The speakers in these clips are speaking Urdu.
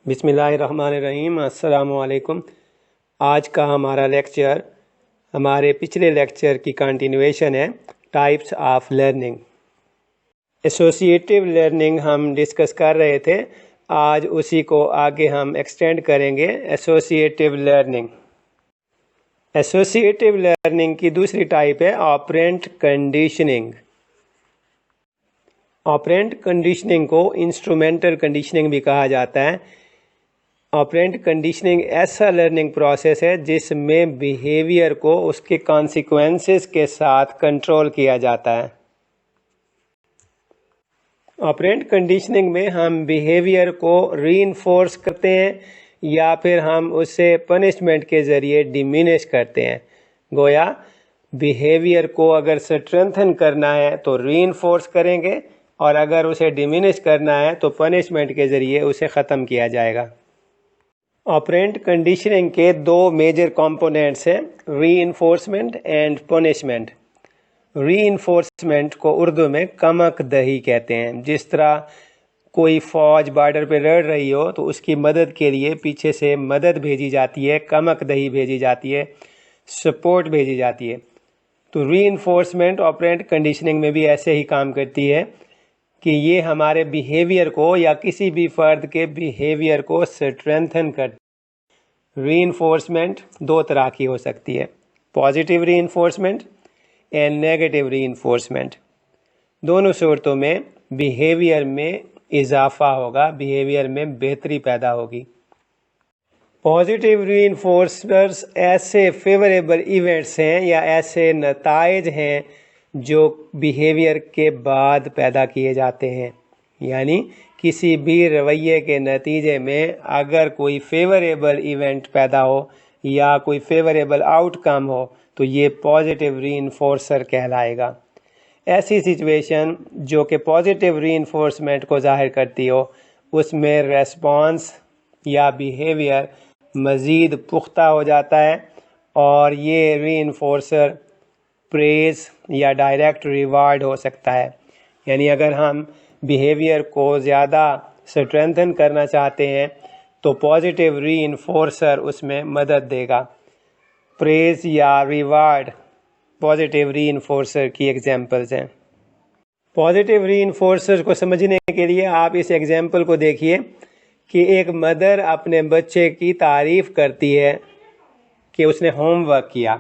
بسم اللہ الرحمن الرحیم۔ السلام علیکم۔ آج کا ہمارا لیکچر ہمارے پچھلے لیکچر کی کنٹینویشن ہے، types of learning. Associative learning ہم ڈسکس کر رہے تھے، آج اسی کو آگے ہم ایکسٹینڈ کریں گے۔ ایسوسیٹیو لرننگ کی دوسری ٹائپ ہے آپرینٹ کنڈیشننگ۔ آپرینٹ کنڈیشننگ کو انسٹرومنٹل کنڈیشننگ بھی کہا جاتا ہے۔ آپرینٹ کنڈیشننگ ایسا لرننگ پروسیس ہے جس میں بیہیویئر کو اس کے کانسیکوینسز کے ساتھ کنٹرول کیا جاتا ہے۔ آپرینٹ کنڈیشننگ میں ہم بیہیویئر کو ری انفورس کرتے ہیں یا پھر ہم اسے پنشمنٹ کے ذریعے ڈیمینش کرتے ہیں۔ گویا بیہیویئر کو اگر اسٹرینتھن کرنا ہے تو ری انفورس کریں گے، اور اگر اسے ڈیمینش کرنا ہے تو پنشمنٹ کے ذریعے اسے ختم کیا جائے گا۔ آپرینٹ کنڈیشننگ کے دو میجر کمپوننٹس ہیں، reinforcement and punishment. Reinforcement کو اردو میں کمک دہی کہتے ہیں۔ جس طرح کوئی فوج بارڈر پہ لڑ رہی ہو تو اس کی مدد کے لیے پیچھے سے مدد بھیجی جاتی ہے، کمک دہی بھیجی جاتی ہے، سپورٹ بھیجی جاتی ہے۔ تو ری انفورسمنٹ آپرینٹ کنڈیشننگ میں بھی ایسے ہی کام کرتی ہے کہ یہ ہمارے بیہیویئر کو یا کسی بھی فرد کے بیہیویئر کو اسٹرینتھن کرتی ہے۔ ری انفورسمنٹ دو طرح کی ہو سکتی ہے، positive reinforcement and negative reinforcement. دونوں صورتوں میں بیہیویئر میں اضافہ ہوگا، بیہیویئر میں بہتری پیدا ہوگی۔ پازیٹیو ری انفورسرز ایسے فیوریبل ایونٹس ہیں یا ایسے نتائج ہیں جو بیہیویئر کے بعد پیدا کیے جاتے ہیں، یعنی کسی بھی رویے کے نتیجے میں اگر کوئی فیوریبل ایونٹ پیدا ہو یا کوئی فیوریبل آؤٹ کم ہو تو یہ پازیٹیو ری انفورسر کہلائے گا۔ ایسی سچویشن جو کہ پازیٹیو ری انفورسمنٹ کو ظاہر کرتی ہو، اس میں ریسپانس یا بیہیویئر مزید پختہ ہو جاتا ہے، اور یہ ری انفورسر پریز یا ڈائریکٹ ریوارڈ ہو سکتا ہے۔ یعنی اگر ہم بیہیویئر کو زیادہ اسٹرینتھن کرنا چاہتے ہیں تو پازیٹیو ری انفورسر اس میں مدد دے گا۔ پریز یا ریوارڈ پازیٹیو ری انفورسر کی ایگزامپلز ہیں۔ پازیٹیو ری انفورسر کو سمجھنے کے لیے آپ اس ایگزامپل کو دیکھیے کہ ایک مدر اپنے بچے کی تعریف کرتی ہے کہ اس نے ہوم ورک کیا۔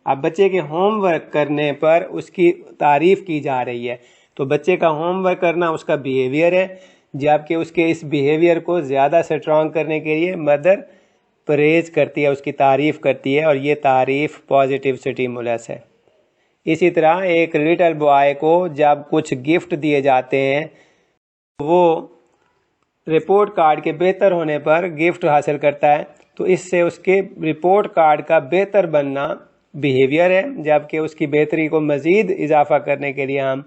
اب بچے کے ہوم ورک کرنے پر اس کی تعریف کی جا رہی ہے، تو بچے کا ہوم ورک کرنا اس کا بیہیویئر ہے، جبکہ اس کے اس بیہیویئر کو زیادہ اسٹرانگ کرنے کے لیے مدر پریز کرتی ہے، اس کی تعریف کرتی ہے، اور یہ تعریف پازیٹیو سٹیمولس ہے۔ اسی طرح ایک لٹل بوائے کو جب کچھ گفٹ دیے جاتے ہیں، وہ رپورٹ کارڈ کے بہتر ہونے پر گفٹ حاصل کرتا ہے، تو اس سے اس کے رپورٹ کارڈ کا بہتر بننا بیہیویئر ہے، جبکہ اس کی بہتری کو مزید اضافہ کرنے کے لیے ہم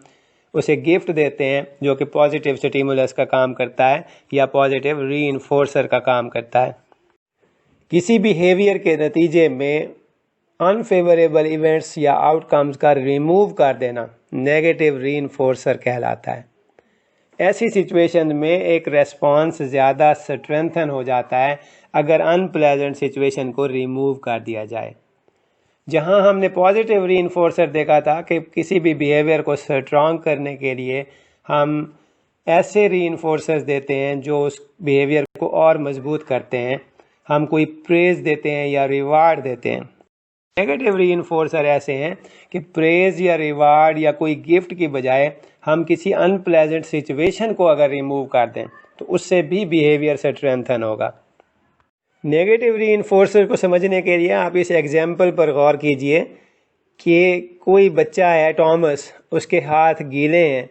اسے گفٹ دیتے ہیں، جو کہ پازیٹیو سٹیمولس کا کام کرتا ہے یا پازیٹیو ری انفورسر کا کام کرتا ہے۔ کسی بیہیویئر کے نتیجے میں انفیوریبل ایونٹس یا آؤٹ کمز کا ریموو کر دینا نیگیٹو ری انفورسر کہلاتا ہے۔ ایسی سچویشن میں ایک ریسپانس زیادہ اسٹرینتھن ہو جاتا ہے اگر ان پلیزنٹ سچویشن کو ریموو کر دیا جائے۔ جہاں ہم نے پازیٹیو ری انفورسر دیکھا تھا کہ کسی بھی بیہیویئر کو اسٹرانگ کرنے کے لیے ہم ایسے ری انفورسرز دیتے ہیں جو اس بیہیویئر کو اور مضبوط کرتے ہیں، ہم کوئی پریز دیتے ہیں یا ریوارڈ دیتے ہیں۔ نیگیٹو ری انفورسر ایسے ہیں کہ پریز یا ریوارڈ یا کوئی گفٹ کی بجائے ہم کسی ان پلیزنٹ سچویشن کو اگر ریموو کر دیں تو اس سے بھی بیہیویئر اسٹرینتھن ہوگا۔ نیگیٹو ری انفورسر کو سمجھنے کے لیے آپ اس ایگزامپل پر غور کیجئے کہ کوئی بچہ ہے ٹامس، اس کے ہاتھ گیلے ہیں،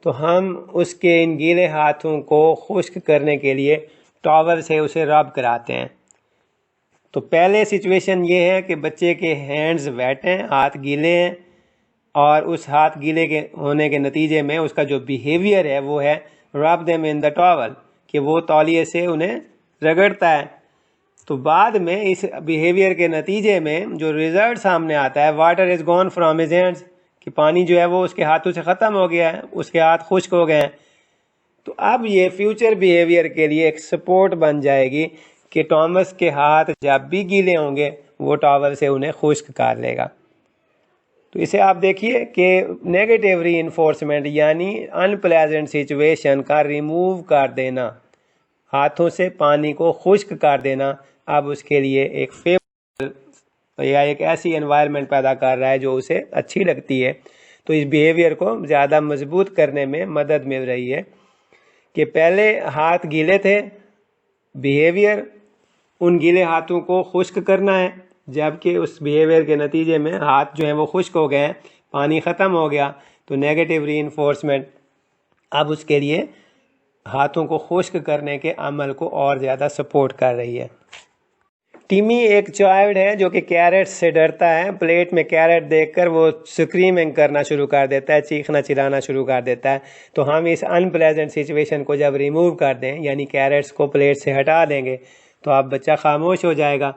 تو ہم اس کے ان گیلے ہاتھوں کو خشک کرنے کے لیے ٹاول سے اسے رب کراتے ہیں۔ تو پہلے سچویشن یہ ہے کہ بچے کے ہینڈز ویٹ ہیں، ہاتھ گیلے ہیں، اور اس ہاتھ گیلے کے ہونے کے نتیجے میں اس کا جو بیہیویئر ہے وہ ہے رب دیم ان دا ٹاول، کہ وہ تولیے سے انہیں رگڑتا ہے۔ تو بعد میں اس بیہیویئر کے نتیجے میں جو ریزلٹ سامنے آتا ہے، water is gone from his hands, کہ پانی جو ہے وہ اس کے ہاتھوں سے ختم ہو گیا ہے، اس کے ہاتھ خشک ہو گئے ہیں۔ تو اب یہ فیوچر بیہیویئر کے لیے ایک سپورٹ بن جائے گی کہ ٹامس کے ہاتھ جب بھی گیلے ہوں گے وہ ٹاول سے انہیں خشک کر لے گا۔ تو اسے آپ دیکھیے کہ نیگیٹو ری انفورسمنٹ یعنی ان پلیزنٹ سچویشن کا ریموو کر دینا، ہاتھوں سے پانی کو خشک کر دینا، اب اس کے لیے ایک فیور یا ایک ایسی انوائرمنٹ پیدا کر رہا ہے جو اسے اچھی لگتی ہے۔ تو اس بیہیویئر کو زیادہ مضبوط کرنے میں مدد مل رہی ہے کہ پہلے ہاتھ گیلے تھے، بیہیویئر ان گیلے ہاتھوں کو خشک کرنا ہے، جبکہ اس بیہیویئر کے نتیجے میں ہاتھ جو ہیں وہ خشک ہو گئے ہیں، پانی ختم ہو گیا، تو نیگیٹو ری انفورسمنٹ اب اس کے لیے ہاتھوں کو خشک کرنے کے عمل کو اور زیادہ سپورٹ کر رہی ہے۔ ٹیمی ایک چائلڈ ہے جو کہ کیرٹ سے ڈرتا ہے، پلیٹ میں کیرٹ دیکھ کر وہ سکریمنگ کرنا شروع کر دیتا ہے، چیخنا چلانا شروع کر دیتا ہے۔ تو ہم اس ان پلیزنٹ سچویشن کو جب ریموو کر دیں یعنی کیرٹس کو پلیٹ سے ہٹا دیں گے تو اب بچہ خاموش ہو جائے گا،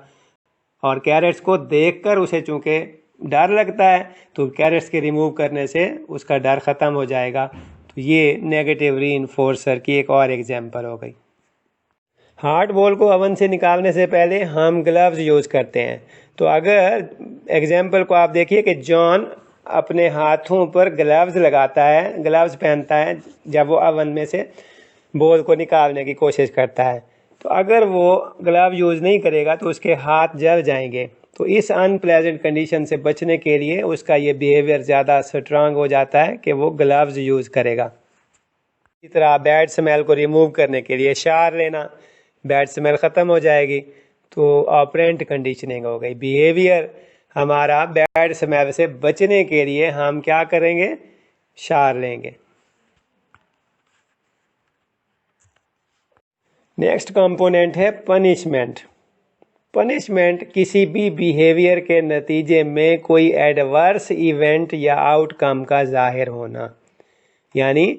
اور کیرٹس کو دیکھ کر اسے چونکہ ڈر لگتا ہے تو کیرٹس کے ریموو کرنے سے اس کا ڈر ختم ہو جائے گا۔ تو یہ نیگیٹو ری انفورسر کی ایک اور ایگزامپل ہو گئی۔ ہارڈ بال کو اوون سے نکالنے سے پہلے ہم گلوز یوز کرتے ہیں۔ تو اگر ایگزامپل کو آپ دیکھیے کہ جان اپنے ہاتھوں پر گلوز لگاتا ہے، گلوز پہنتا ہے جب وہ اوون میں سے بال کو نکالنے کی کوشش کرتا ہے، تو اگر وہ گلو یوز نہیں کرے گا تو اس کے ہاتھ جل جائیں گے۔ تو اس ان پلیزنٹ کنڈیشن سے بچنے کے لیے اس کا یہ بیہیویئر زیادہ اسٹرانگ ہو جاتا ہے کہ وہ گلوز یوز کرے گا۔ اسی طرح بیڈ اسمیل کو ریموو کرنے کے لیے شاور لینا، بیڈ اسمیل ختم ہو جائے گی، تو آپرینٹ کنڈیشننگ ہو گئی۔ بیہیویئر ہمارا بیڈ اسمیل سے بچنے کے لیے ہم کیا کریں گے؟ شاور لیں گے۔ نیکسٹ کمپوننٹ ہے پنشمنٹ۔ پنشمنٹ کسی بھی بیہیویئر کے نتیجے میں کوئی ایڈورس ایونٹ یا آؤٹ کم کا ظاہر ہونا، یعنی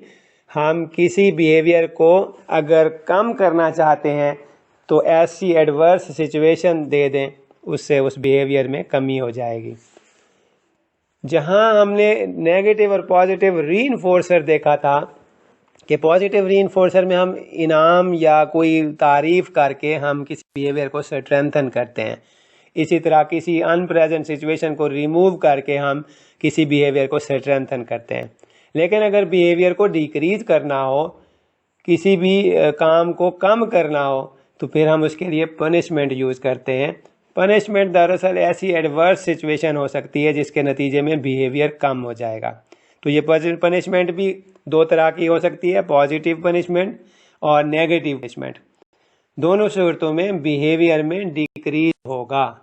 ہم کسی بیہیویئر کو اگر کم کرنا چاہتے ہیں تو ایسی ایڈورس سچویشن دے دیں، اس سے اس بیہیویئر میں کمی ہو جائے گی۔ جہاں ہم نے نیگیٹو اور پازیٹیو ری انفورسر دیکھا تھا کہ پازیٹیو ری انفورسر میں ہم انعام یا کوئی تعریف کر کے ہم کسی بیہیویئر کو اسٹرینتھن کرتے ہیں، اسی طرح کسی ان پریزنٹ سچویشن کو ریموو کر کے ہم کسی بیہیویئر کو اسٹرینتھن کرتے ہیں۔ لیکن اگر بیہیویئر کو ڈیکریز کرنا ہو، کسی بھی کام کو کم کرنا ہو، تو پھر ہم اس کے لیے پنشمنٹ یوز کرتے ہیں۔ پنشمنٹ دراصل ایسی ایڈورس سچویشن ہو سکتی ہے جس کے نتیجے میں بیہیویئر کم ہو جائے گا۔ تو یہ پنشمنٹ بھی دو طرح کی ہو سکتی ہے، پازیٹیو پنشمنٹ اور نیگیٹو پنشمنٹ۔ دونوں صورتوں میں بیہیویئر میں ڈیکریز ہوگا۔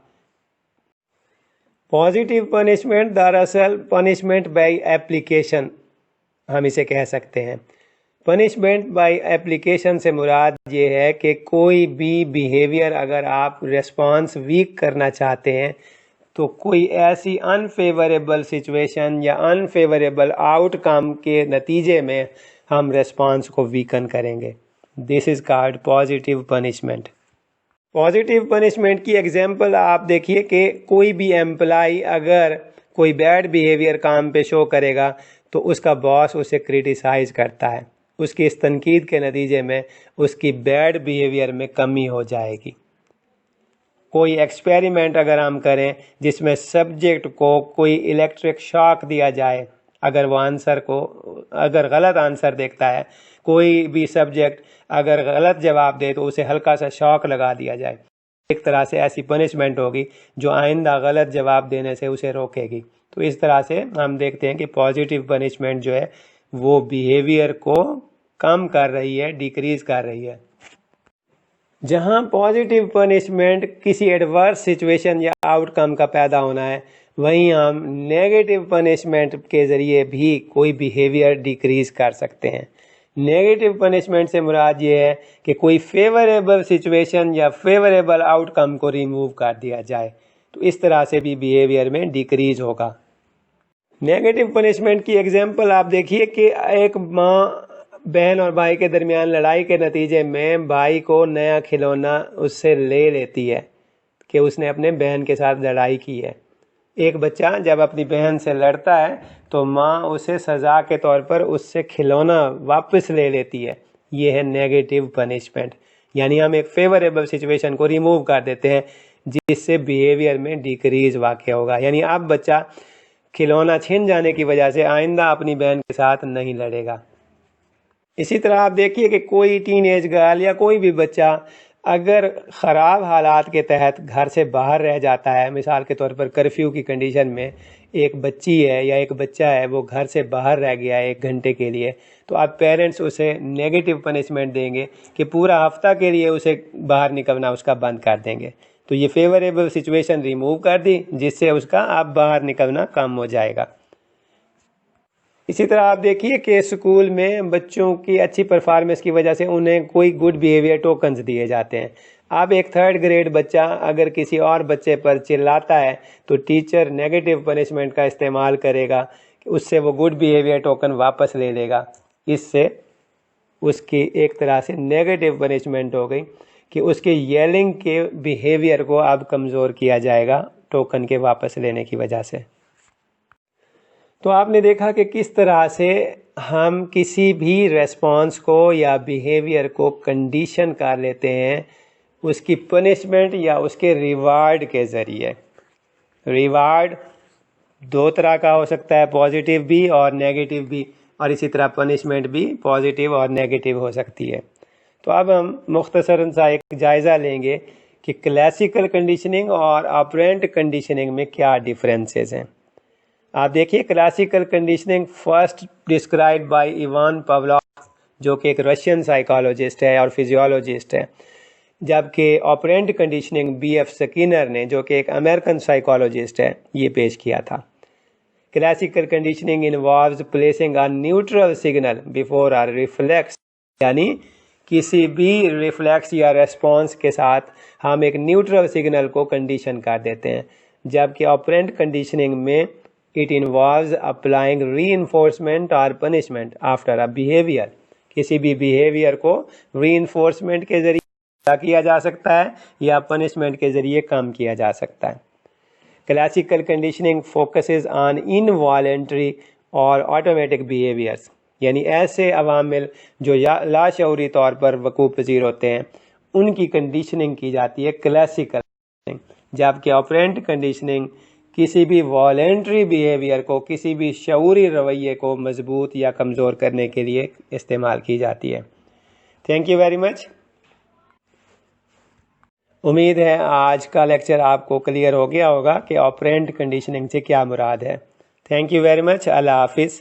پازیٹیو پنشمنٹ دراصل پنشمنٹ بائی ایپلیکیشن ہم اسے کہہ سکتے ہیں۔ پنشمنٹ بائی ایپلیکیشن سے مراد یہ ہے کہ کوئی بھی بیہیویئر اگر آپ ریسپانس ویک کرنا چاہتے ہیں تو کوئی ایسی انفیوریبل سچویشن یا انفیوریبل آؤٹ کم کے نتیجے میں ہم ریسپانس کو ویکن کریں گے۔ This is called positive punishment. Positive punishment کی ایگزامپل آپ دیکھیے کہ کوئی بھی امپلائی اگر کوئی بیڈ بیہیویئر کام پہ شو کرے گا تو اس کا باس اسے کریٹیسائز کرتا ہے، اس کی اس تنقید کے نتیجے میں اس کی بیڈ بیہیویئر میں کمی ہو جائے گی۔ کوئی ایکسپیریمنٹ اگر ہم کریں جس میں سبجیکٹ کو کوئی الیکٹرک شاک دیا جائے، اگر وہ اگر غلط آنسر دیکھتا ہے، کوئی بھی سبجیکٹ اگر غلط جواب دے تو اسے ہلکا سا شاک لگا دیا جائے، ایک طرح سے ایسی پنشمنٹ ہوگی جو آئندہ غلط جواب دینے سے اسے روکے گی۔ تو اس طرح سے ہم دیکھتے ہیں کہ پازیٹیو پنشمنٹ جو ہے وہ بیہیویئر کو کم کر رہی ہے، ڈیکریز کر رہی ہے۔ جہاں پازیٹیو پنشمنٹ کسی ایڈورس سچویشن یا آؤٹ کم کا پیدا ہونا ہے، وہیں ہم نیگیٹو پنشمنٹ کے ذریعے بھی کوئی بیہیویئر ڈیکریز کر سکتے ہیں۔ نیگیٹو پنشمنٹ سے مراد یہ ہے کہ کوئی فیوریبل سچویشن یا فیوریبل آؤٹ کم کو ریموو کر دیا جائے، تو اس طرح سے بھی بیہیویئر میں ڈیکریز ہوگا۔ نیگیٹو پنشمنٹ کی ایگزامپل آپ دیکھیے کہ ایک ماں بہن اور بھائی کے درمیان لڑائی کے نتیجے میں بھائی کو نیا کھلونا اس سے لے لیتی ہے کہ اس نے اپنے بہن کے ساتھ لڑائی کی ہے۔ ایک بچہ جب اپنی بہن سے لڑتا ہے تو ماں اسے سزا کے طور پر اس سے کھلونا واپس لے لیتی ہے، یہ ہے نیگیٹو پنشمنٹ، یعنی ہم ایک فیوریبل سچویشن کو ریموو کر دیتے ہیں جس سے بیہیویئر میں ڈیکریز واقع ہوگا، یعنی اب بچہ کھلونا چھن جانے کی وجہ سے آئندہ اپنی بہن کے ساتھ نہیں لڑے گا۔ اسی طرح آپ دیکھیے کہ کوئی ٹین ایج گرل یا کوئی بھی بچہ اگر خراب حالات کے تحت گھر سے باہر رہ جاتا ہے، مثال کے طور پر کرفیو کی کنڈیشن میں ایک بچی ہے یا ایک بچہ ہے وہ گھر سے باہر رہ گیا ہے 1 گھنٹے کے لیے، تو اب پیرنٹس اسے نیگیٹو پنشمنٹ دیں گے کہ پورا ہفتہ کے لیے اسے باہر نکلنا اس کا بند کر دیں گے، تو یہ فیوریبل سچویشن ریموو کر دی جس سے اس کا اب باہر نکلنا کم ہو جائے گا۔ اسی طرح آپ دیکھیے کہ اسکول میں بچوں کی اچھی پرفارمنس کی وجہ سے انہیں کوئی گڈ بیہیویئر ٹوکنز دیے جاتے ہیں۔ اب ایک 3rd گریڈ بچہ اگر کسی اور بچے پر چلاتا ہے تو ٹیچر نیگیٹو پنشمنٹ کا استعمال کرے گا کہ اس سے وہ گڈ بیہیویئر ٹوکن واپس لے لے گا، اس سے اس کی ایک طرح سے نیگیٹو پنشمنٹ ہو گئی کہ اس کے ییلنگ کے بیہیویئر کو اب کمزور کیا جائے گا ٹوکن کے واپس لینے کی وجہ سے۔ تو آپ نے دیکھا کہ کس طرح سے ہم کسی بھی ریسپانس کو یا بیہیویئر کو کنڈیشن کر لیتے ہیں اس کی پنشمنٹ یا اس کے ریوارڈ کے ذریعے۔ ریوارڈ 2 طرح کا ہو سکتا ہے، پازیٹیو بھی اور نیگیٹو بھی، اور اسی طرح پنشمنٹ بھی پازیٹیو اور نیگیٹو ہو سکتی ہے۔ تو اب ہم مختصراً سا ایک جائزہ لیں گے کہ کلاسیکل کنڈیشننگ اور آپرینٹ کنڈیشننگ میں کیا ڈیفرنسز ہیں۔ آپ دیکھیے classical conditioning first described by ایوان پاولاف، جو کہ ایک رشین سائیکالوجسٹ ہے اور فزیولوجسٹ ہے، جبکہ operant conditioning B F Skinner نے، جو کہ ایک امریکن سائیکالوجسٹ ہے، یہ پیش کیا تھا۔ Classical conditioning involves placing a neutral signal before a reflex, یعنی کسی بھی ریفلیکس یا ریسپانس کے ساتھ ہم ایک نیوٹرل سگنل کو کنڈیشن کر دیتے ہیں، جبکہ آپرینٹ کنڈیشننگ میں it involves applying reinforcement or punishment after a behavior، کسی بھی بیہیویئر کو reinforcement کے ذریعے کیا جا سکتا ہے یا punishment کے ذریعے کم کیا جا سکتا ہے۔ Classical conditioning focuses on involuntary اور automatic behaviors، یعنی ایسے عوامل جو لاشعوری طور پر وقوع پذیر ہوتے ہیں ان کی کنڈیشننگ کی جاتی ہے کلاسیکل، جبکہ آپرینٹ کنڈیشننگ کسی بھی والنٹری بیہیویئر کو، کسی بھی شعوری رویے کو مضبوط یا کمزور کرنے کے لیے استعمال کی جاتی ہے۔ تھینک یو ویری مچ۔ امید ہے آج کا لیکچر آپ کو کلیئر ہو گیا ہوگا کہ آپرینٹ کنڈیشننگ سے کیا مراد ہے۔ Thank you very much. اللہ حافظ۔